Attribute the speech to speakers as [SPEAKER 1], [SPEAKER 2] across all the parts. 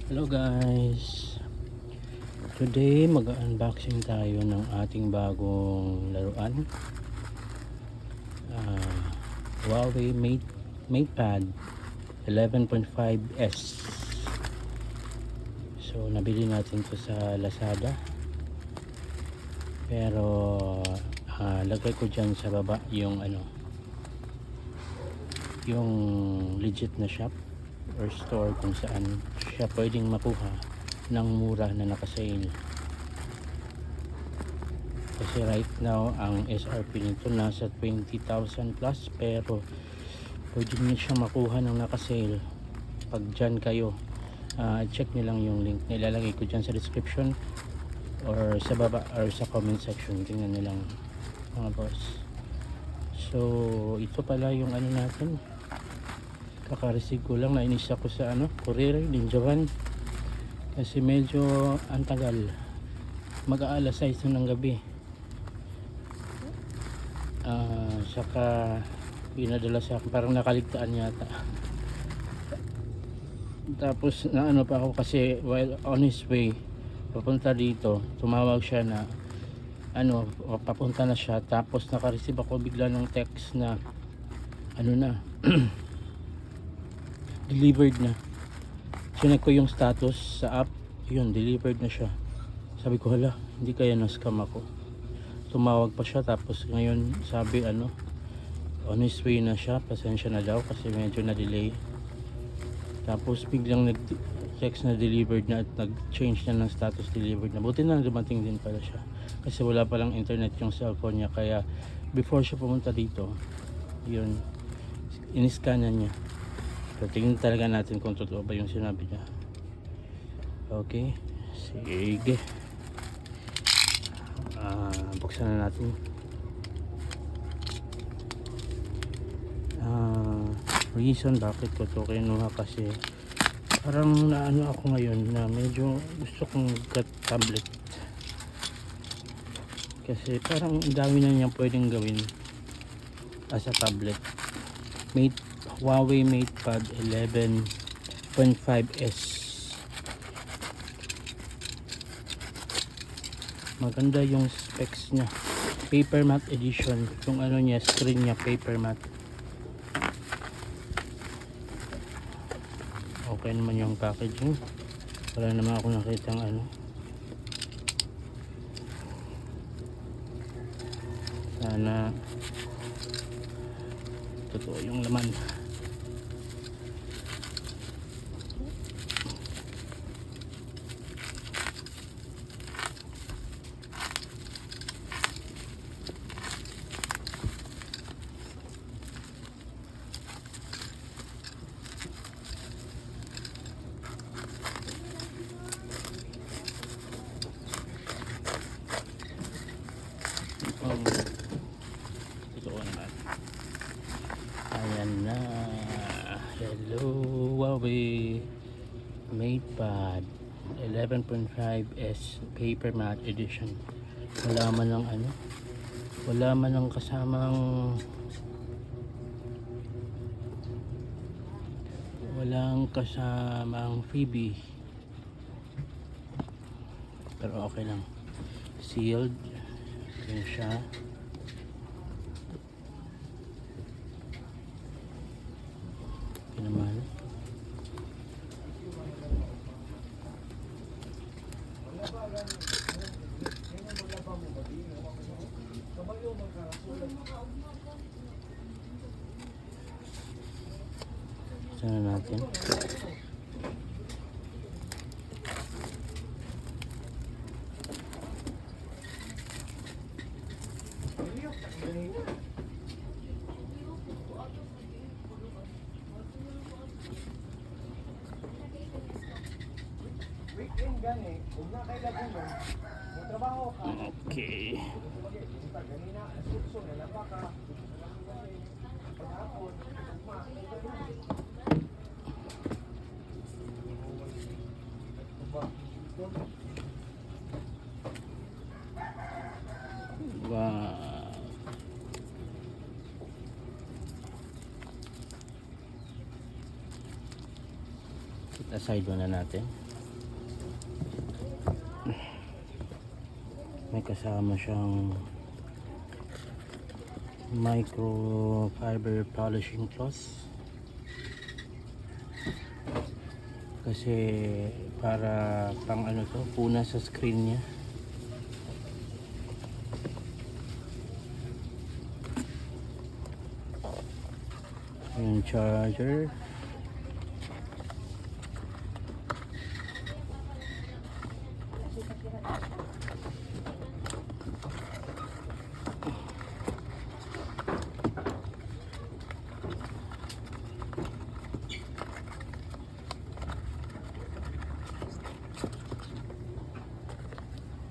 [SPEAKER 1] Hello guys, today mag-unboxing tayo ng ating bagong laruan, Huawei MatePad 11.5S. So nabili natin to sa Lazada, pero lagay ko dyan sa baba yung yung legit na shop or store kung saan siya pwedeng makuha ng mura na nakasale. Kasi right now ang SRP nito nasa 20,000 plus, pero pwede niyo siya makuha ng nakasale pag dyan kayo. Check nyo lang yung link na ilalagay ko dyan sa description or sa baba or sa comment section. Tingnan nyo lang mga boss. So ito pala yung natin, kaka-receive ko lang, nainis ako sa courier din Japan kasi medyo antagal, mag-aalas 6 ng gabi. Saka pinadala sa akin, parang nakaligtaan yata. Tapos na pa ako kasi while on his way papunta dito, tumawag siya na papunta na siya. Tapos naka-receive ako bigla ng text na na delivered na. Chinek ko yung status sa app, yun, delivered na siya. Sabi ko, hala, hindi kaya na-scam ako. Tumawag pa siya, tapos ngayon sabi on his way na siya, pasensya na daw kasi medyo na-delay. Tapos biglang nag-text na delivered na at nag-change na ng status, delivered na. Buti na dumating din pala siya kasi wala palang internet yung cellphone niya, kaya before siya pumunta dito, yun, in-scan niya. So tingnan talaga natin kung totoo ba yung sinabi niya. Okay, sige. Buksan na natin. Reason bakit ko to kinuha kasi parang ako ngayon na medyo gusto kong tablet, kasi parang ang dami na niyang pwedeng gawin as a tablet. Huawei MatePad 11.5S. Maganda yung specs niya. Paper matte edition. Yung niya, screen niya paper matte. Okay naman yung packaging. Wala naman ako nakitang Sana totoo yung laman. Totoo naman. Ayan na. Hello, Huawei MatePad 11.5S paper matte edition. Wala man ng kasamang freebie, pero okay lang. Sealed yun siya. Okay naman. Sana natin. Okay. Wow. Aside muna natin. may kasama siyang microfiber polishing cloth kasi para pang ano to, puna sa screen niya. Yung charger,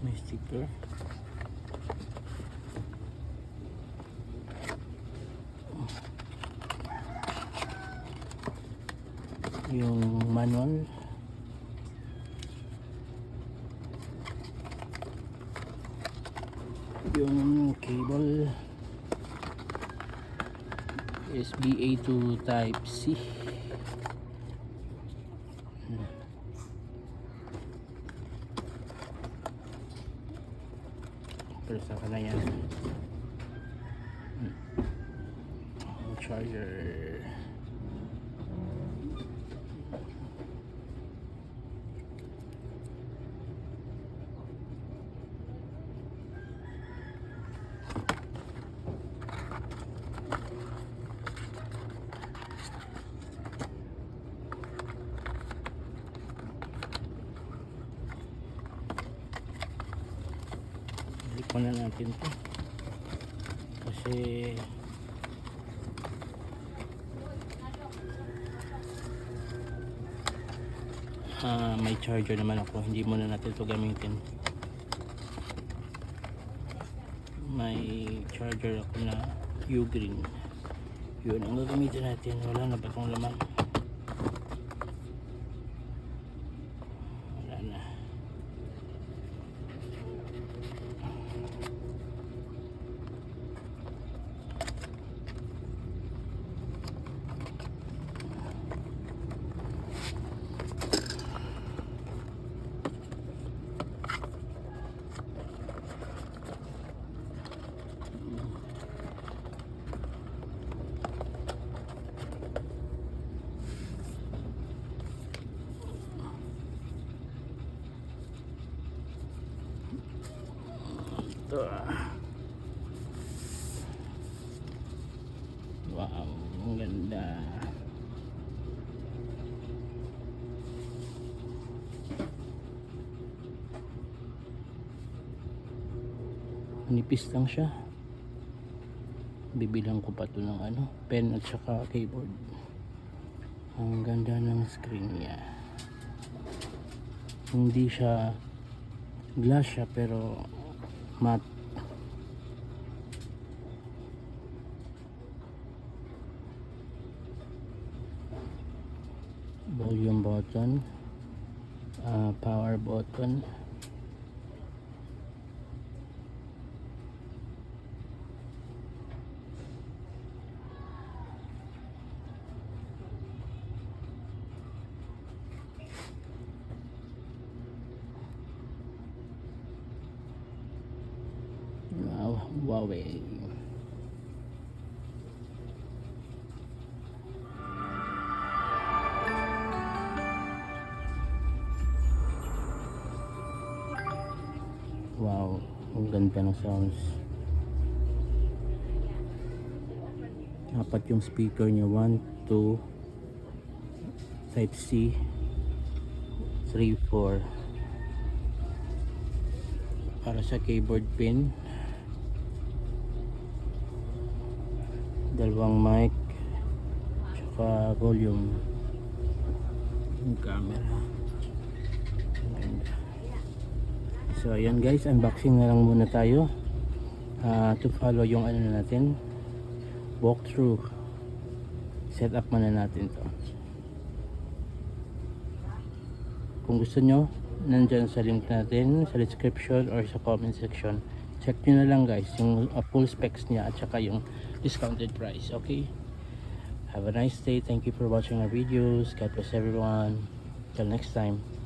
[SPEAKER 1] may sticker, yung manual, yung cable USB-A to Type C. Pero saka na yan. Charger. Muna natin to kasi may charger naman ako, hindi muna natin to gamitin. May charger ako na Ugreen, yun ang gagamitin natin. Wala na ba itong laman? Wala na. Ito. Wow, ang ganda. Nipis lang siya. Bibilang ko pa to ng ano, pen at saka keyboard. Ang ganda ng screen niya. Hindi siya glass siya pero matte. Volume button, power button, Huawei. Wow, ang ganda ng sounds. Apat yung speaker niya, 1, 2, Type C, 3, 4. Para sa keyboard pin, dalawang mic, tsaka volume, yung camera. Ang ganda. So ayan guys, unboxing na lang muna tayo. To follow yung ano na natin, walkthrough, set up muna natin to. Kung gusto nyo, nandyan sa link natin sa description or sa comment section. Check nyo na lang guys yung full specs niya at saka yung discounted price. Okay, have a nice day. Thank you for watching our videos. God bless everyone. Till next time.